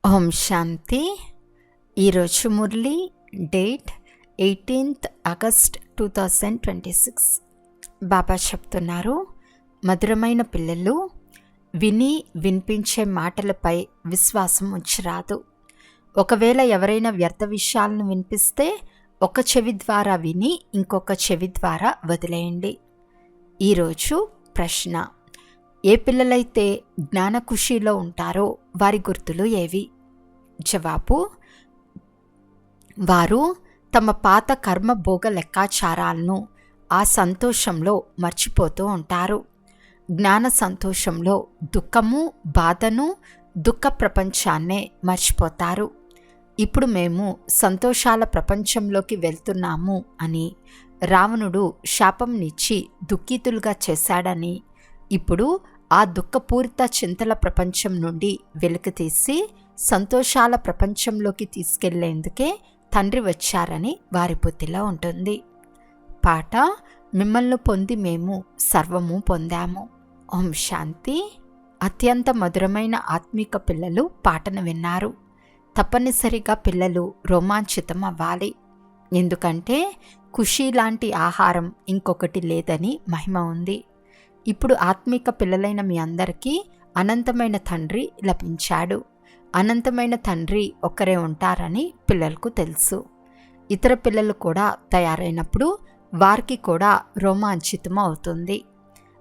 ఓం శాంతి. ఈరోజు Murali date 18th August 2026. బాబా చెప్తున్నారు, మధురమైన పిల్లలు, విని వినిపించే మాటలపై విశ్వాసం ఉంచరాదు. ఒకవేళ ఎవరైనా వ్యర్థ విషయాలను వినిపిస్తే ఒక చెవి ద్వారా విని ఇంకొక చెవి ద్వారా వదిలేయండి. ఈరోజు ప్రశ్న: ఏ పిల్లలైతే జ్ఞాన ఖుషీలో ఉంటారో వారి గుర్తులు ఏవి? జవాబు: వారు తమ పాత కర్మ భోగ లెక్కాచారాలను ఆ సంతోషంలో మర్చిపోతూ ఉంటారు. జ్ఞాన సంతోషంలో దుఃఖము, బాధను, దుఃఖ ప్రపంచాన్నే మర్చిపోతారు. ఇప్పుడు మేము సంతోషాల ప్రపంచంలోకి వెళ్తున్నాము అని రావణుడు శాపంనిచ్చి దుఃఖితులుగా చేశాడని, ఇప్పుడు ఆ దుఃఖపూరిత చింతల ప్రపంచం నుండి వెలికితీసి సంతోషాల ప్రపంచంలోకి తీసుకెళ్లేందుకే తండ్రి వచ్చారని వారి బుద్ధిలో ఉంటుంది. పాట: మిమ్మల్ని పొంది మేము సర్వము పొందాము. ఓం శాంతి. అత్యంత మధురమైన ఆత్మిక పిల్లలు పాటను విన్నారు. తప్పనిసరిగా పిల్లలు రోమాంచితం అవ్వాలి. ఎందుకంటే ఖుషీ లాంటి ఆహారం ఇంకొకటి లేదని మహిమ ఉంది. ఇప్పుడు ఆత్మిక పిల్లలైన మీ అందరికీ అనంతమైన తండ్రి లభించాడు. అనంతమైన తండ్రి ఒక్కరే ఉంటారని పిల్లలకు తెలుసు. ఇతర పిల్లలు కూడా తయారైనప్పుడు వారికి కూడా రోమాంచితం అవుతుంది.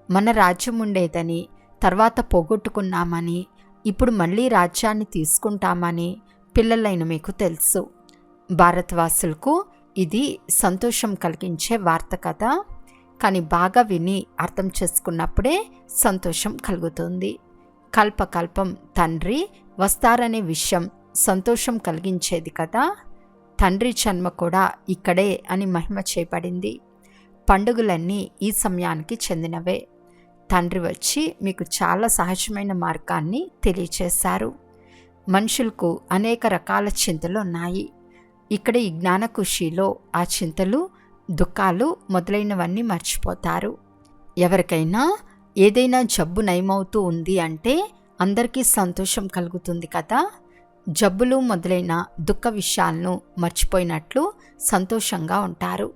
మన రాజ్యం ఉండేదని, తర్వాత పోగొట్టుకున్నామని, ఇప్పుడు మళ్ళీ రాజ్యాన్ని తీసుకుంటామని పిల్లలైన మీకు తెలుసు. భారతవాసులకు ఇది సంతోషం కలిగించే వార్త కదా. కానీ బాగా విని అర్థం చేసుకున్నప్పుడే సంతోషం కలుగుతుంది. కల్పకల్పం తండ్రి వస్తారనే విషయం సంతోషం కలిగించేది కదా. తండ్రి జన్మ కూడా ఇక్కడే అని మహిమ చేయబడింది. పండుగలన్నీ ఈ సమయానికి చెందినవే. తండ్రి వచ్చి మీకు చాలా సహజమైన మార్గాన్ని తెలియచేశారు. మనుషులకు అనేక రకాల చింతలు ఉన్నాయి. ఇక్కడ ఈ జ్ఞాన ఖుషీలో ఆ చింతలు, దుఃఖాలు మొదలైనవన్నీ మర్చిపోతారు. ఎవరికైనా ఏదైనా జబ్బు నయమవుతూ ఉంది అంటే అందరికీ సంతోషం కలుగుతుంది కదా. జబ్బులు మొదలైన దుఃఖ విషయాలను మర్చిపోయినట్లు సంతోషంగా ఉంటారు.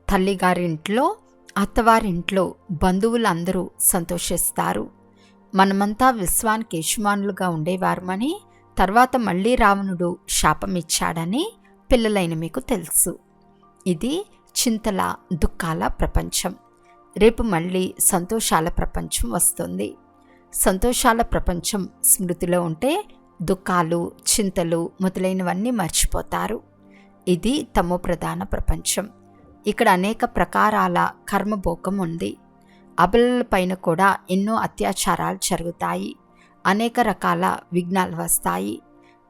తల్లిగారింట్లో, అత్తవారింట్లో బంధువులందరూ సంతోషిస్తారు. మనమంతా విశ్వానికి యజమానులుగా ఉండేవారమని, తర్వాత మళ్ళీ రావణుడు శాపమిచ్చాడని పిల్లలైన మీకు తెలుసు. ఇది చింతల, దుఃఖాల ప్రపంచం. రేపు మళ్ళీ సంతోషాల ప్రపంచం వస్తుంది. సంతోషాల ప్రపంచం స్మృతిలో ఉంటే దుఃఖాలు, చింతలు మొదలైనవన్నీ మర్చిపోతారు. ఇది తమో ప్రధాన ప్రపంచం. ఇక్కడ అనేక ప్రకారాల కర్మభోగం ఉంది. అబలల పైన కూడా ఎన్నో అత్యాచారాలు జరుగుతాయి. అనేక రకాల విఘ్నాలు వస్తాయి.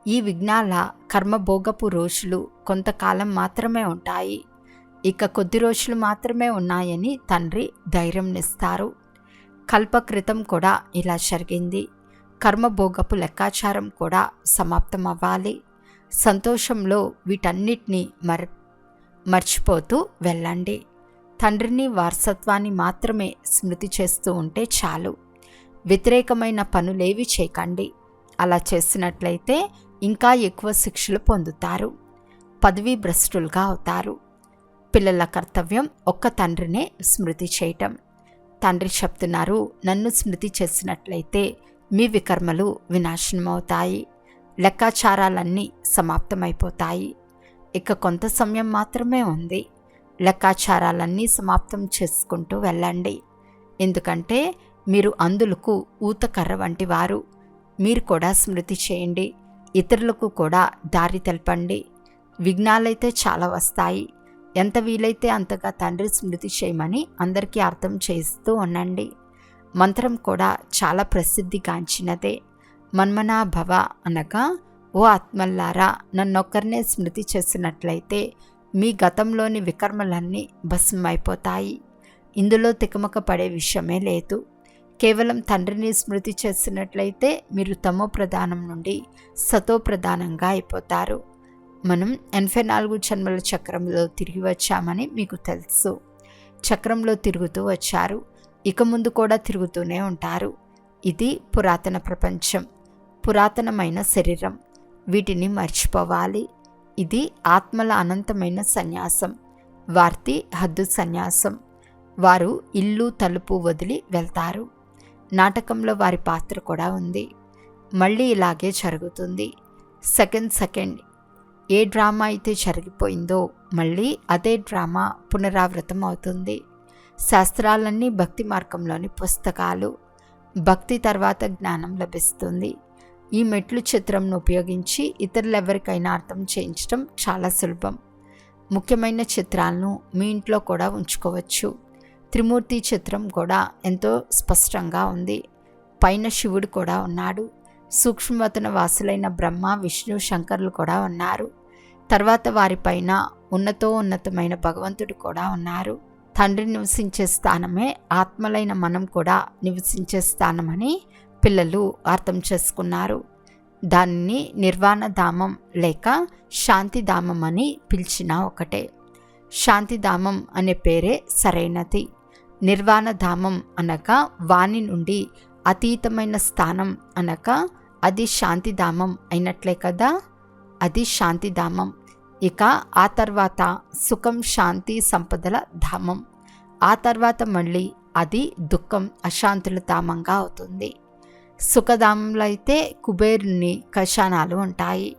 ఈ విఘ్నాల కర్మభోగపు రోజులు కొంతకాలం మాత్రమే ఉంటాయి. ఇక కొద్ది రోజులు మాత్రమే ఉన్నాయని తండ్రి ధైర్యంనిస్తారు. కల్పకృతం కూడా ఇలా జరిగింది. కర్మభోగపు లెక్కాచారం కూడా సమాప్తం అవ్వాలి. సంతోషంలో వీటన్నిటినీ మర్చిపోతూ వెళ్ళండి. తండ్రిని, వారసత్వాన్ని మాత్రమే స్మృతి చేస్తూ ఉంటే చాలు. వ్యతిరేకమైన పనులేవి చేయకండి. అలా చేసినట్లయితే ఇంకా ఎక్కువ శిక్షలు పొందుతారు. పదవీ భ్రష్టులుగా అవుతారు. పిల్లల కర్తవ్యం ఒక్క తండ్రినే స్మృతి చేయటం. తండ్రి చెప్తున్నారు, నన్ను స్మృతి చేసినట్లయితే మీ వికర్మలు వినాశనమవుతాయి. లెక్కాచారాలన్నీ సమాప్తమైపోతాయి. ఇక కొంత సమయం మాత్రమే ఉంది. లెక్కాచారాలన్నీ సమాప్తం చేసుకుంటూ వెళ్ళండి. ఎందుకంటే మీరు అందులకు ఊతకర్ర వంటి వారు. మీరు కూడా స్మృతి చేయండి. ఇతరులకు కూడా దారి తెలపండి. విఘ్నాలైతే చాలా వస్తాయి. ఎంత వీలైతే అంతగా తండ్రి స్మృతి చేయమని అందరికీ అర్థం చేస్తూ ఉండండి. మంత్రం కూడా చాలా ప్రసిద్ధిగాంచినదే. మన్మనా భవ అనగా, ఓ ఆత్మల్లారా, నన్నొక్కరినే స్మృతి చేసినట్లయితే మీ గతంలోని వికర్మలన్నీ భస్మైపోతాయి. ఇందులో తికమక పడే విషయమే లేదు. కేవలం తండ్రిని స్మృతి చేసినట్లయితే మీరు తమో ప్రధానం నుండి సతో ప్రధానంగా అయిపోతారు. మనం 84 జన్మల చక్రంలో తిరిగి వచ్చామని మీకు తెలుసు. చక్రంలో తిరుగుతూ వచ్చారు. ఇక ముందు కూడా తిరుగుతూనే ఉంటారు. ఇది పురాతన ప్రపంచం, పురాతనమైన శరీరం. వీటిని మర్చిపోవాలి. ఇది ఆత్మల అనంతమైన సన్యాసం, వార్తి హద్దు సన్యాసం. వారు ఇల్లు తలుపు వదిలి వెళ్తారు. నాటకంలో వారి పాత్ర కూడా ఉంది. మళ్ళీ ఇలాగే జరుగుతుంది. సెకండ్ ఏ డ్రామా అయితే జరిగిపోయిందో మళ్ళీ అదే డ్రామా పునరావృతం అవుతుంది. శాస్త్రాలన్నీ భక్తి మార్గంలోని పుస్తకాలు. భక్తి తర్వాత జ్ఞానం లభిస్తుంది. ఈ మెట్లు చిత్రంను ఉపయోగించి ఇతరులెవరికైనా అర్థం చేయించడం చాలా సులభం. ముఖ్యమైన చిత్రాలను మీ ఇంట్లో కూడా ఉంచుకోవచ్చు. త్రిమూర్తి చిత్రం కూడా ఎంతో స్పష్టంగా ఉంది. పైన శివుడు కూడా ఉన్నాడు. సూక్ష్మవతన వాసులైన బ్రహ్మ, విష్ణు, శంకర్లు కూడా ఉన్నారు. తర్వాత వారిపైన ఉన్నతమైన భగవంతుడు కూడా ఉన్నారు. తండ్రి నివసించే స్థానమే ఆత్మలైన మనం కూడా నివసించే స్థానమని పిల్లలు అర్థం చేసుకున్నారు. దానిని నిర్వాణధామం లేక శాంతిధామం అని పిలిచినా ఒకటే. శాంతిధామం అనే పేరే సరైనది. నిర్వాణధామం అనగా వాణి నుండి అతీతమైన స్థానం అనగా అది శాంతిధామం అయినట్లే కదా. అది శాంతిధామం. ఇక ఆ తర్వాత సుఖం, శాంతి, సంపదల ధామం. ఆ తర్వాత మళ్ళీ అది దుఃఖం, అశాంతుల ధామంగా అవుతుంది. సుఖధామంలో అయితే కుబేరుని కషానాలు ఉంటాయి.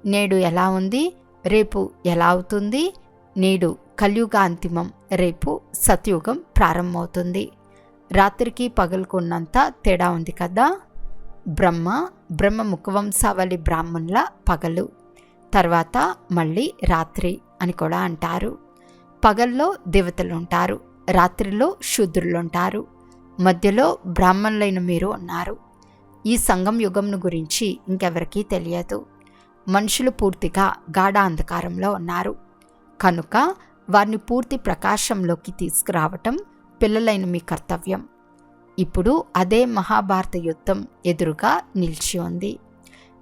నేడు ఎలా ఉంది, రేపు ఎలా అవుతుంది. నేడు కలియుగ అంతిమం, రేపు సత్యుగం ప్రారంభమవుతుంది. రాత్రికి పగలుకున్నంత తేడా ఉంది కదా. బ్రహ్మ ముఖవంశావళి బ్రాహ్మణుల పగలు, తర్వాత మళ్ళీ రాత్రి అని కూడా అంటారు. పగల్లో దేవతలు ఉంటారు, రాత్రిలో శూద్రులు ఉంటారు, మధ్యలో బ్రాహ్మణులైన మీరు ఉన్నారు. ఈ సంగం యుగంను గురించి ఇంకెవరికీ తెలియదు. మనుషులు పూర్తిగా గాఢ అంధకారంలో ఉన్నారు. కనుక వారిని పూర్తి ప్రకాశంలోకి తీసుకురావటం పిల్లలైన మీ కర్తవ్యం. ఇప్పుడు అదే మహాభారత యుద్ధం ఎదురుగా నిలిచి ఉంది.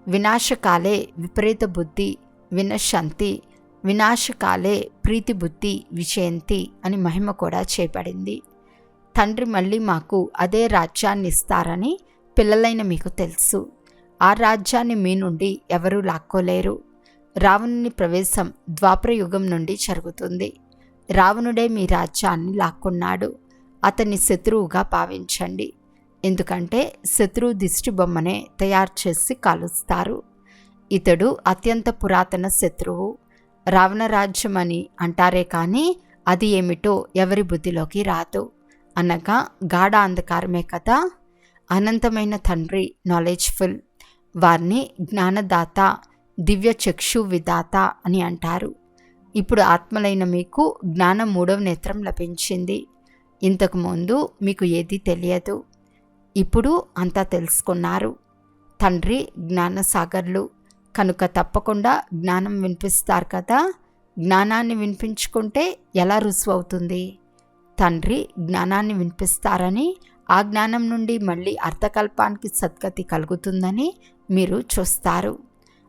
వినాశకాలే విపరీత బుద్ధి వినశంతి, వినాశకాలే ప్రీతి బుద్ధి విజయంతి అని మహిమ కూడా చేయబడింది. తండ్రి మళ్ళీ మాకు అదే రాజ్యాన్ని ఇస్తారని పిల్లలైన మీకు తెలుసు. ఆ రాజ్యాన్ని మీ నుండి ఎవరూ లాక్కోలేరు. రావణుని ప్రవేశం ద్వాపర యుగం నుండి జరుగుతుంది. రావణుడే మీ రాజ్యాన్ని లాక్కున్నాడు. అతన్ని శత్రువుగా భావించండి. ఎందుకంటే శత్రువు దిష్టి బొమ్మనే తయారు చేసి కాలుస్తారు. ఇతడు అత్యంత పురాతన శత్రువు. రావణ రాజ్యం అని అంటారే కానీ అది ఏమిటో ఎవరి బుద్ధిలోకి రాదు. అనగా గాఢ అంధకారమే కదా. అనంతమైన తండ్రి నాలెడ్జ్ఫుల్. వారిని జ్ఞానదాత, దివ్య చక్షు విధాత అని అంటారు. ఇప్పుడు ఆత్మలైన మీకు జ్ఞానం 3వ నేత్రం లభించింది. ఇంతకుముందు మీకు ఏదీ తెలియదు. ఇప్పుడు అంతా తెలుసుకున్నారు. తండ్రి జ్ఞానసాగర్లు కనుక తప్పకుండా జ్ఞానం వినిపిస్తారు కదా. జ్ఞానాన్ని వినిపించుకుంటే ఎలా రుజువు అవుతుంది? తండ్రి జ్ఞానాన్ని వినిపిస్తారని, ఆ జ్ఞానం నుండి మళ్ళీ అర్థకల్పానికి సద్గతి కలుగుతుందని మీరు చూస్తారు.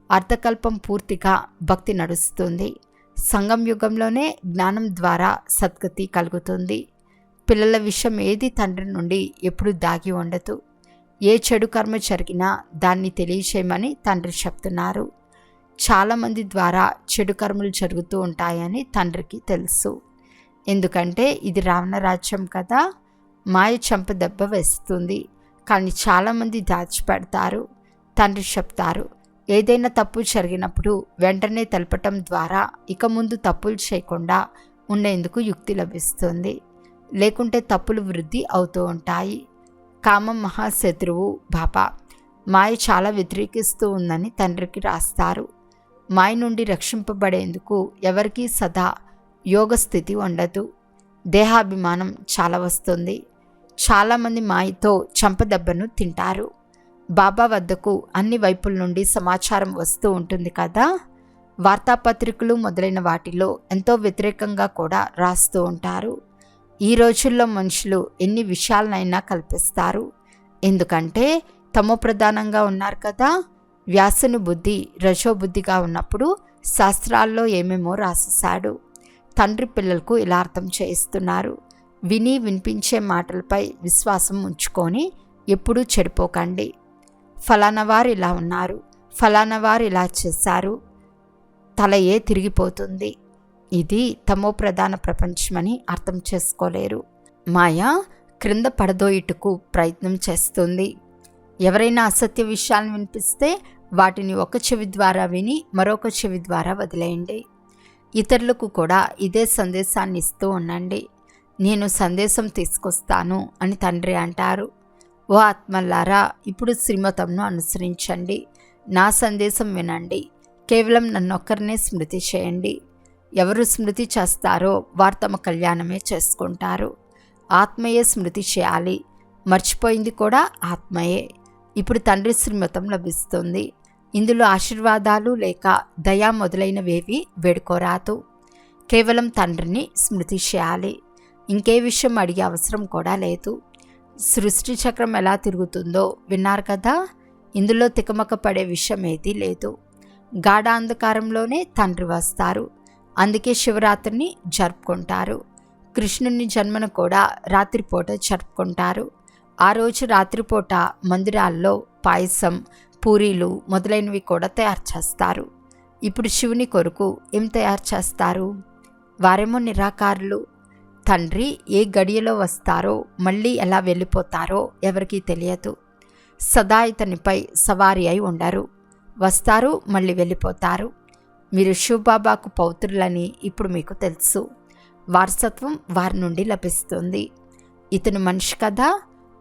అర్థకల్పం పూర్తిగా భక్తి నడుస్తుంది. సంగం యుగంలోనే జ్ఞానం ద్వారా సద్గతి కలుగుతుంది. పిల్లల విషయం ఏది తండ్రి నుండి ఎప్పుడు దాగి ఉండదు. ఏ చెడు కర్మ జరిగినా దాన్ని తెలియచేయమని తండ్రి చెప్తున్నారు. చాలామంది ద్వారా చెడు కర్మలు జరుగుతూ ఉంటాయని తండ్రికి తెలుసు. ఎందుకంటే ఇది రావణ రాజ్యం కదా. మాయ చంప దెబ్బ వేస్తుంది. కానీ చాలామంది దాచిపెడతారు. తండ్రి చెప్తారు, ఏదైనా తప్పు జరిగినప్పుడు వెంటనే తెలపటం ద్వారా ఇక ముందు తప్పులు చేయకుండా ఉండేందుకు యుక్తి లభిస్తుంది. లేకుంటే తప్పులు వృద్ధి అవుతూ ఉంటాయి. కామం మహాశత్రువు బాబా. మాయ చాలా వ్యతిరేకిస్తూ ఉందని తండ్రికి రాస్తారు. మాయ నుండి రక్షింపబడేందుకు ఎవరికీ సదా యోగస్థితి ఉండదు. దేహాభిమానం చాలా వస్తుంది. చాలామంది మాయతో చంపదెబ్బను తింటారు. బాబా వద్దకు అన్ని వైపుల నుండి సమాచారం వస్తూ ఉంటుంది కదా. వార్తాపత్రికలు మొదలైన వాటిలో ఎంతో వ్యతిరేకంగా కూడా రాస్తూ ఉంటారు. ఈ రోజుల్లో మనుషులు ఎన్ని విషయాలనైనా కల్పిస్తారు. ఎందుకంటే తమో ప్రధానంగా ఉన్నారు కదా. వ్యాసుని బుద్ధి రజోబుద్ధిగా ఉన్నప్పుడు శాస్త్రాల్లో ఏమేమో రాసేశాడు. తండ్రి పిల్లలకు ఇలా అర్థం చేయిస్తున్నారు. విని వినిపించే మాటలపై విశ్వాసం ఉంచుకొని ఎప్పుడూ చెడిపోకండి. ఫలానా వారు ఇలా ఉన్నారు, ఫలానా వారు ఇలా చేశారు, తలయే తిరిగిపోతుంది. ఇది తమో ప్రధాన ప్రపంచమని అర్థం చేసుకోలేరు. మాయ క్రింద పడదోయుటకు ప్రయత్నం చేస్తుంది. ఎవరైనా అసత్య విషయాలను వినిపిస్తే వాటిని ఒక చెవి ద్వారా విని మరొక చెవి ద్వారా వదిలేయండి. ఇతరులకు కూడా ఇదే సందేశాన్ని ఇస్తూ ఉండండి. నేను సందేశం తీసుకొస్తాను అని తండ్రి అంటారు. ఓ ఆత్మల్లారా, ఇప్పుడు శ్రీమతంను అనుసరించండి, నా సందేశం వినండి, కేవలం నన్నొక్కరినే స్మృతి చేయండి. ఎవరు స్మృతి చేస్తారో వారు తమ కళ్యాణమే చేసుకుంటారు. ఆత్మయే స్మృతి చేయాలి, మర్చిపోయింది కూడా ఆత్మయే. ఇప్పుడు తండ్రి శ్రీమతం లభిస్తుంది. ఇందులో ఆశీర్వాదాలు లేక దయా మొదలైనవేవి వేడుకోరాదు. కేవలం తండ్రిని స్మృతి చేయాలి. ఇంకే విషయం అడిగే అవసరం కూడా లేదు. సృష్టి చక్రం ఎలా తిరుగుతుందో విన్నారు కదా. ఇందులో తికమక పడే విషయం ఏదీ లేదు. గాఢ అంధకారంలోనే తండ్రి వస్తారు. అందుకే శివరాత్రిని జరుపుకుంటారు. కృష్ణుని జన్మను కూడా రాత్రిపూట జరుపుకుంటారు. ఆ రోజు రాత్రిపూట మందిరాల్లో పాయసం, పూరీలు మొదలైనవి కూడా తయారు చేస్తారు. ఇప్పుడు శివుని కొరకు ఏం తయారు చేస్తారు? వారేమో నిరాకారులు. తండ్రి ఏ గడియలో వస్తారో మళ్ళీ ఎలా వెళ్ళిపోతారో ఎవరికీ తెలియదు. సదా ఇతనిపై సవారీ అయి ఉండరు. వస్తారు, మళ్ళీ వెళ్ళిపోతారు. మీరు శివబాబాకు పౌత్రులని ఇప్పుడు మీకు తెలుసు. వారసత్వం వారి నుండి లభిస్తుంది. ఇతను మనిషి కదా,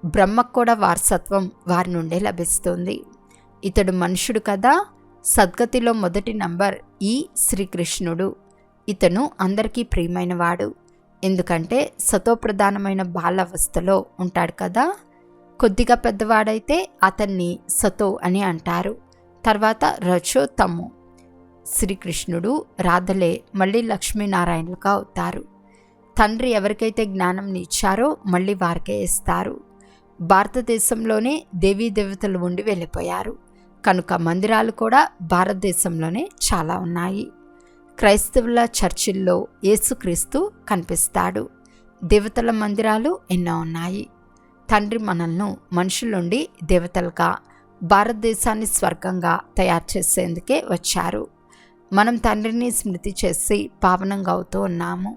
బ్రహ్మకు కూడా వారసత్వం వారి నుండే లభిస్తుంది. ఇతడు మనుషుడు కదా, సద్గతిలో మొదటి నంబర్ ఈ శ్రీకృష్ణుడు. ఇతను అందరికీ ప్రియమైనవాడు. ఎందుకంటే సతోప్రధానమైన బాలావస్థలో ఉంటాడు కదా. కొద్దిగా పెద్దవాడైతే అతన్ని సతో అని అంటారు. తర్వాత రజో తమో. శ్రీకృష్ణుడు రాధలే మళ్ళీ లక్ష్మీనారాయణులుగా అవుతారు. తండ్రి ఎవరికైతే జ్ఞానం ఇచ్చారో మళ్ళీ వారికే ఇస్తారు. భారతదేశంలోనే దేవీ దేవతలు ఉండి వెళ్ళిపోయారు కనుక మందిరాలు కూడా భారతదేశంలోనే చాలా ఉన్నాయి. క్రైస్తవుల చర్చిల్లో యేసుక్రీస్తు కనిపిస్తాడు. దేవతల మందిరాలు ఎన్నో ఉన్నాయి. తండ్రి మనల్ని మనుషుల నుండి దేవతలుగా, భారతదేశాన్ని స్వర్గంగా తయారు చేసేందుకే వచ్చారు. మనం తండ్రిని స్మృతి చేసి పావనంగా అవుతూ ఉన్నాము.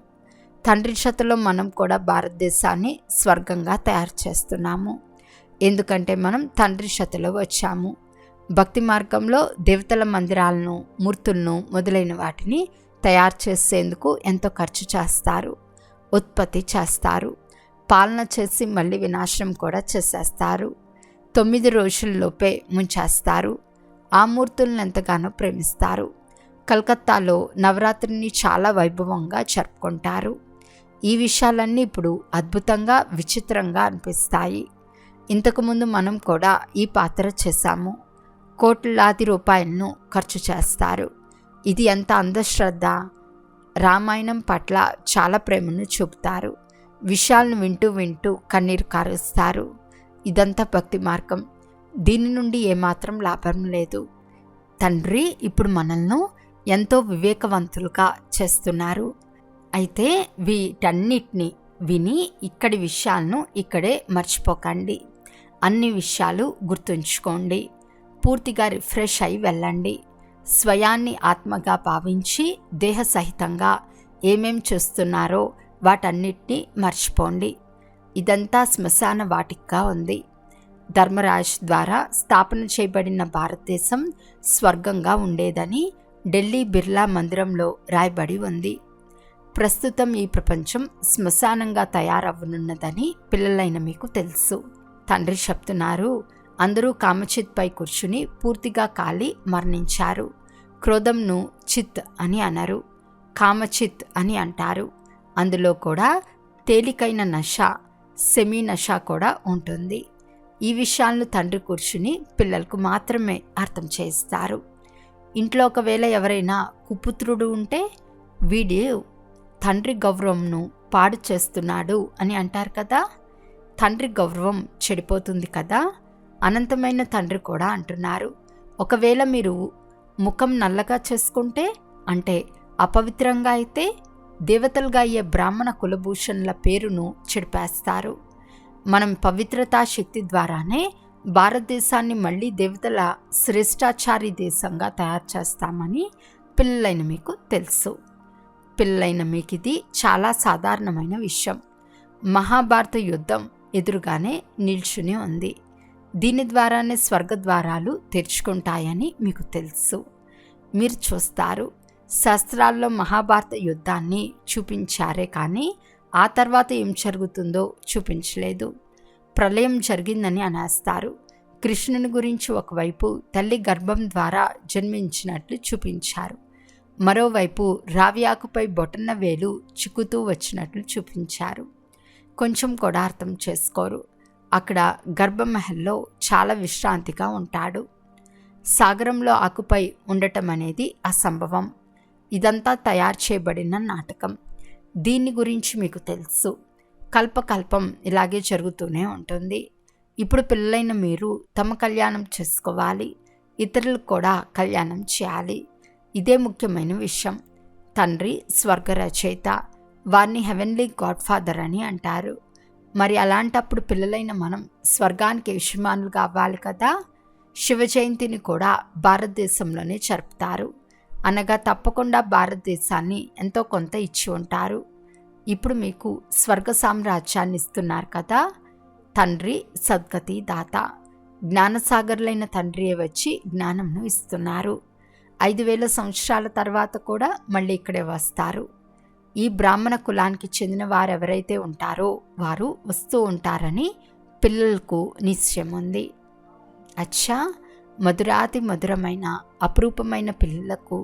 తండ్రి చేతిలో మనం కూడా భారతదేశాన్ని స్వర్గంగా తయారు చేస్తున్నాము. ఎందుకంటే మనం తండ్రి చేతిలో వచ్చాము. భక్తి మార్గంలో దేవతల మందిరాలను, మూర్తులను మొదలైన వాటిని తయారు చేసేందుకు ఎంతో ఖర్చు చేస్తారు, ఉత్పత్తి చేస్తారు, పాలన చేసి మళ్ళీ వినాశనం కూడా చేసేస్తారు. 9 రోజుల్లోపే ముంచేస్తారు. ఆ మూర్తులను ఎంతగానో ప్రేమిస్తారు. కలకత్తాలో నవరాత్రిని చాలా వైభవంగా జరుపుకుంటారు. ఈ విషయాలన్నీ ఇప్పుడు అద్భుతంగా, విచిత్రంగా అనిపిస్తాయి. ఇంతకుముందు మనం కూడా ఈ పాత్ర చేశాము. కోట్లాది రూపాయలను ఖర్చు చేస్తారు. ఇది ఎంత అంధశ్రద్ధ. రామాయణం పట్ల చాలా ప్రేమను చూపుతారు. విషయాలను వింటూ వింటూ కన్నీరు కారుస్తారు. ఇదంతా భక్తి మార్గం. దీని నుండి ఏమాత్రం లాభం లేదు. తండ్రి ఇప్పుడు మనల్ని ఎంతో వివేకవంతులుగా చేస్తున్నారు. అయితే వీటన్నిటిని విని ఇక్కడి విషయాలను ఇక్కడే మర్చిపోకండి. అన్ని విషయాలు గుర్తుంచుకోండి. పూర్తిగా రిఫ్రెష్ అయి వెళ్ళండి. స్వయాన్ని ఆత్మగా భావించి దేహ సహితంగా ఏమేం చూస్తున్నారో వాటన్నిటినీ మర్చిపోండి. ఇదంతా శ్మశాన వాటికగా ఉంది. ధర్మరాజ్ ద్వారా స్థాపన చేయబడిన భారతదేశం స్వర్గంగా ఉండేదని ఢిల్లీ బిర్లా మందిరంలో రాయబడి ఉంది. ప్రస్తుతం ఈ ప్రపంచం శ్మశానంగా తయారవ్వనున్నదని పిల్లలైన మీకు తెలుసు. తండ్రి చెప్తున్నారు, అందరూ కామచిత్పై కూర్చుని పూర్తిగా కాలి మరణించారు. క్రోధంను చిత్ అని అనరు, కామచిత్ అని అంటారు. అందులో కూడా తేలికైన నశ, సెమీ నశ కూడా ఉంటుంది. ఈ విషయాలను తండ్రి కూర్చుని పిల్లలకు మాత్రమే అర్థం చేస్తారు. ఇంట్లో ఒకవేళ ఎవరైనా కుపుత్రుడు ఉంటే వీడి తండ్రి గౌరవంను పాడు చేస్తున్నాడు అని అంటారు కదా. తండ్రి గౌరవం చెడిపోతుంది కదా. అనంతమైన తండ్రి కూడా అంటున్నారు, ఒకవేళ మీరు ముఖం నల్లగా చేసుకుంటే, అంటే అపవిత్రంగా అయితే, దేవతలుగా అయ్యే బ్రాహ్మణ కులభూషణుల పేరును చెడిపేస్తారు. మనం పవిత్రతా శక్తి ద్వారానే భారతదేశాన్ని మళ్ళీ దేవతల శ్రేష్టాచారి దేశంగా తయారు చేస్తామని పిల్లలైన మీకు తెలుసు. పిల్లలైన మీకు ఇది చాలా సాధారణమైన విషయం. మహాభారత యుద్ధం ఎదురుగానే నిల్చుని ఉంది. దీని ద్వారానే స్వర్గద్వారాలు తెరుచుకుంటాయని మీకు తెలుసు. మీరు చూస్తారు, శాస్త్రాల్లో మహాభారత యుద్ధాన్ని చూపించారే కానీ ఆ తర్వాత ఏం జరుగుతుందో చూపించలేదు. ప్రళయం జరిగిందని అనేస్తారు. కృష్ణుని గురించి ఒకవైపు తల్లి గర్భం ద్వారా జన్మించినట్లు చూపించారు, మరోవైపు రావి ఆకుపై బొటన్న వేలు చిక్కుతూ వచ్చినట్లు చూపించారు. కొంచెం కూడా అర్థం చేసుకోరు. అక్కడ గర్భమహల్లో చాలా విశ్రాంతిగా ఉంటాడు. సాగరంలో ఆకుపై ఉండటం అనేది అసంభవం. ఇదంతా తయారు చేయబడిన నాటకం. దీని గురించి మీకు తెలుసు. కల్పకల్పం ఇలాగే జరుగుతూనే ఉంటుంది. ఇప్పుడు పిల్లలైన మీరు తమ కళ్యాణం చేసుకోవాలి, ఇతరులకు కూడా కళ్యాణం చేయాలి. ఇదే ముఖ్యమైన విషయం. తండ్రి స్వర్గ రచయిత, వారిని హెవెన్లీ గాడ్ ఫాదర్ అని అంటారు. మరి అలాంటప్పుడు పిల్లలైన మనం స్వర్గానికి యజమానులు కావాలి కదా. శివ జయంతిని కూడా భారతదేశంలోనే జరుపుతారు. అనగా తప్పకుండా భారతదేశాన్ని ఎంతో కొంత ఇచ్చి ఉంటారు. ఇప్పుడు మీకు స్వర్గ సామ్రాజ్యాన్ని ఇస్తున్నారు కదా. తండ్రి సద్గతి దాత, జ్ఞానసాగర్లైన తండ్రియే వచ్చి జ్ఞానంను ఇస్తున్నారు. 5000 సంవత్సరాల తర్వాత కూడా మళ్ళీ ఇక్కడే వస్తారు. ఈ బ్రాహ్మణ కులానికి చెందిన వారెవరైతే ఉంటారో వారు వస్తూ ఉంటారని పిల్లలకు నిశ్చయం ఉంది. అచ్చా, మధురాతి మధురమైన అపురూపమైన పిల్లలకు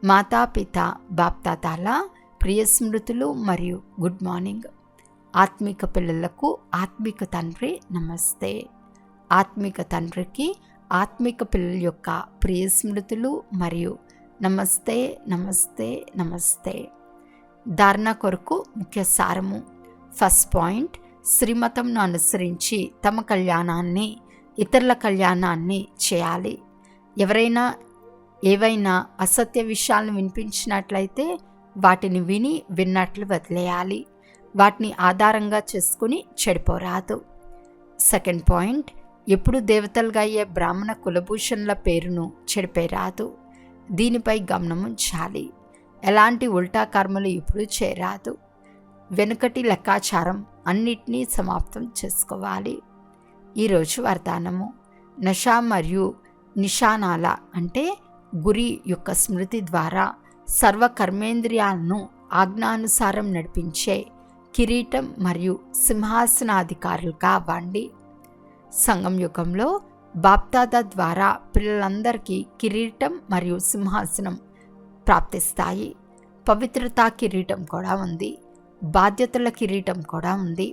మాతాపిత బాప్తాతాల ప్రియ స్మృతులు మరియు గుడ్ మార్నింగ్. ఆత్మిక పిల్లలకు ఆత్మిక తండ్రి నమస్తే. ఆత్మిక తండ్రికి ఆత్మిక పిల్లల యొక్క ప్రియ స్మృతులు మరియు నమస్తే నమస్తే నమస్తే. ధారణ కొరకు ముఖ్య సారము. ఫస్ట్ పాయింట్, శ్రీమతంను అనుసరించి తమ కళ్యాణాన్ని, ఇతరుల కళ్యాణాన్ని చేయాలి. ఎవరైనా ఏవైనా అసత్య విషయాలను వినిపించినట్లయితే వాటిని విన్నట్లు వదిలేయాలి. వాటిని ఆధారంగా చేసుకుని చెడిపోరాదు. సెకండ్ పాయింట్, ఎప్పుడు దేవతలుగా అయ్యే బ్రాహ్మణ కులభూషణుల పేరును చెడిపేరాదు. దీనిపై గమనం ఉంచాలి. ఎలాంటి ఉల్టా కర్మలు ఇప్పుడు చేయరాదు. వెనుకటి లెక్కాచారం అన్నిటినీ సమాప్తం చేసుకోవాలి. ఈరోజు వరదానము. నష మరియు నిషానాల అంటే గురి యొక్క స్మృతి ద్వారా సర్వ కర్మేంద్రియాలను ఆజ్ఞానుసారం నడిపించే కిరీటం మరియు సింహాసనాధికారులుగా అవ్వండి. సంగం యుగంలో బాప్దాదా ద్వారా పిల్లలందరికీ కిరీటం మరియు సింహాసనం ప్రాప్తిస్తాయి. పవిత్రతా కిరీటం కూడా ఉంది, బాధ్యతల కిరీటం కూడా ఉంది,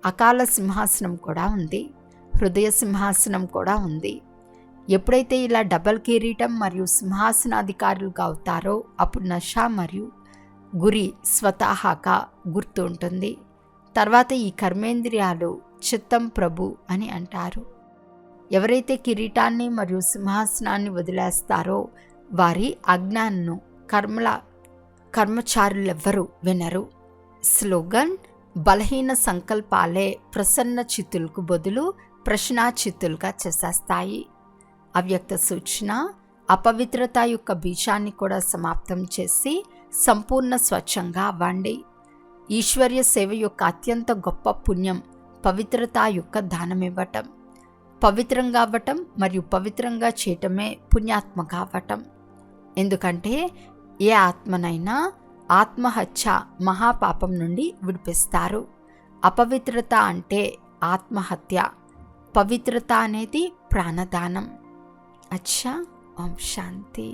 అకాల సింహాసనం కూడా ఉంది, హృదయ సింహాసనం కూడా ఉంది. ఎప్పుడైతే ఇలా డబల్ కిరీటం మరియు సింహాసనాధికారులుగా అవుతారో అప్పుడు నష మరియు గురి స్వతహాగా గుర్తు ఉంటుంది. తర్వాత ఈ కర్మేంద్రియాలు చిత్తం ప్రభు అని అంటారు. ఎవరైతే కిరీటాన్ని మరియు సింహాసనాన్ని వదిలేస్తారో వారి అజ్ఞానను కర్మచారులెవ్వరూ వినరు. స్లోగన్: బలహీన సంకల్పాలే ప్రసన్న చిత్తులకు బదులు ప్రశ్నాచిత్తులుగా చేసేస్తాయి. అవ్యక్త సూచన: అపవిత్రత యొక్క బీజాన్ని కూడా సమాప్తం చేసి సంపూర్ణ స్వచ్ఛంగా అవ్వండి. ఈశ్వర్య సేవ యొక్క అత్యంత గొప్ప పుణ్యం పవిత్రత యొక్క దానమివ్వటం. పవిత్రంగా అవ్వటం మరియు పవిత్రంగా చేయటమే పుణ్యాత్మక అవ్వటం. ఎందుకంటే ఏ ఆత్మనైనా ఆత్మహత్య మహాపాపం నుండి విడిపిస్తారు. అపవిత్రత అంటే ఆత్మహత్య, పవిత్రత అనేది ప్రాణదానం. అచ్చా, ఓం శాంతి.